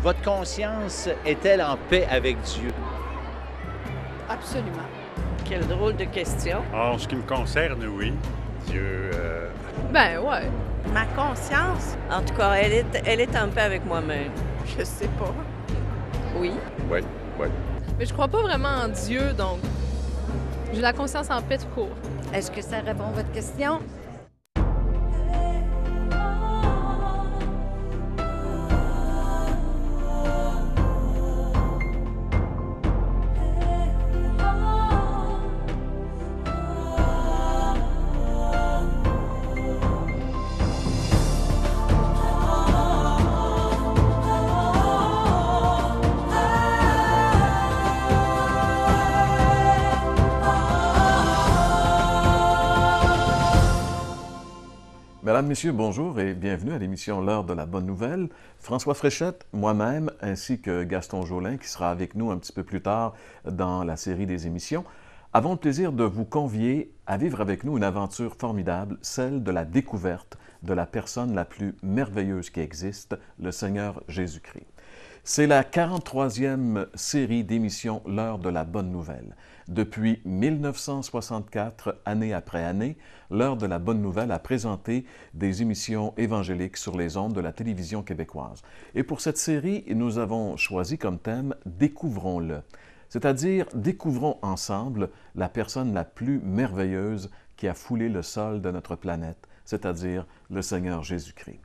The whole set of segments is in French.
Votre conscience est-elle en paix avec Dieu? Absolument. Quelle drôle de question. En ce qui me concerne, oui. Dieu... Ben ouais. Ma conscience, En tout cas, elle est en paix avec moi-même. je sais pas. Oui. Oui, oui. Mais je crois pas vraiment en Dieu, donc j'ai la conscience en paix tout court. Est-ce que ça répond à votre question? Mesdames, Messieurs, bonjour et bienvenue à l'émission L'heure de la bonne nouvelle. François Fréchette, moi-même, ainsi que Gaston Jolin, qui sera avec nous un petit peu plus tard dans la série des émissions, avons le plaisir de vous convier à vivre avec nous une aventure formidable, celle de la découverte de la personne la plus merveilleuse qui existe, le Seigneur Jésus-Christ. C'est la 43e série d'émissions L'heure de la bonne nouvelle. Depuis 1964, année après année, L'heure de la bonne nouvelle a présenté des émissions évangéliques sur les ondes de la télévision québécoise. Et pour cette série, nous avons choisi comme thème « Découvrons-le », c'est-à-dire découvrons ensemble la personne la plus merveilleuse qui a foulé le sol de notre planète, c'est-à-dire le Seigneur Jésus-Christ.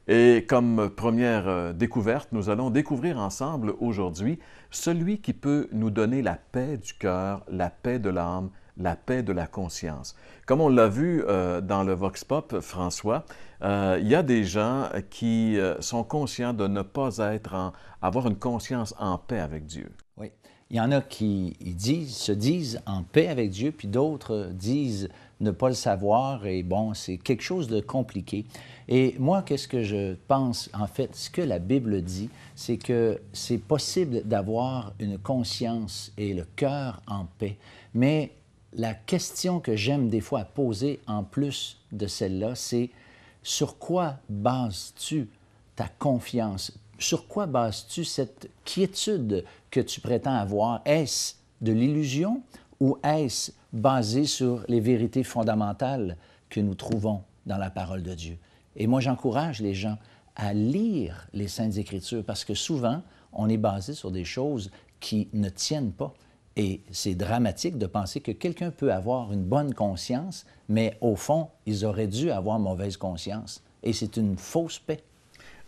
Et comme première découverte, nous allons découvrir ensemble aujourd'hui celui qui peut nous donner la paix du cœur, la paix de l'âme, la paix de la conscience. Comme on l'a vu dans le Vox Pop, François, il y a des gens qui sont conscients de ne pas avoir une conscience en paix avec Dieu. Oui. Il y en a qui se disent en paix avec Dieu, puis d'autres disent ne pas le savoir, et bon, c'est quelque chose de compliqué. Et moi, qu'est-ce que je pense? En fait, ce que la Bible dit, c'est que c'est possible d'avoir une conscience et le cœur en paix, mais la question que j'aime des fois poser en plus de celle-là, c'est sur quoi bases-tu ta confiance? Sur quoi bases-tu cette quiétude que tu prétends avoir? Est-ce de l'illusion ou est-ce basé sur les vérités fondamentales que nous trouvons dans la parole de Dieu? Et moi, j'encourage les gens à lire les Saintes Écritures parce que souvent, on est basé sur des choses qui ne tiennent pas. Et c'est dramatique de penser que quelqu'un peut avoir une bonne conscience, mais au fond, ils auraient dû avoir mauvaise conscience. Et c'est une fausse paix.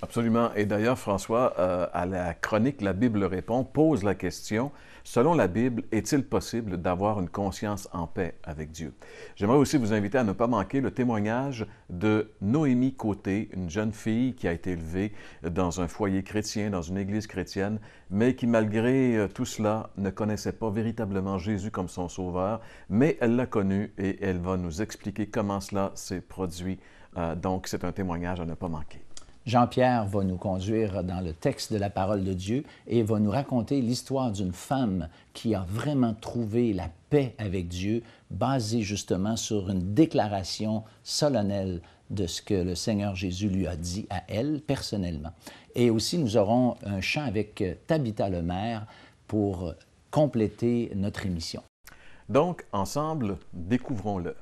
Absolument. Et d'ailleurs, François, à la chronique La Bible répond, pose la question, selon la Bible, est-il possible d'avoir une conscience en paix avec Dieu? J'aimerais aussi vous inviter à ne pas manquer le témoignage de Noémie Côté, une jeune fille qui a été élevée dans un foyer chrétien, dans une église chrétienne, mais qui, malgré tout cela, ne connaissait pas véritablement Jésus comme son sauveur, mais elle l'a connu et elle va nous expliquer comment cela s'est produit. Donc, c'est un témoignage à ne pas manquer. Jean-Pierre va nous conduire dans le texte de la parole de Dieu et va nous raconter l'histoire d'une femme qui a vraiment trouvé la paix avec Dieu, basée justement sur une déclaration solennelle de ce que le Seigneur Jésus lui a dit à elle personnellement. Et aussi, nous aurons un chant avec Tabitha Lemaire pour compléter notre émission. Donc, ensemble, découvrons-le.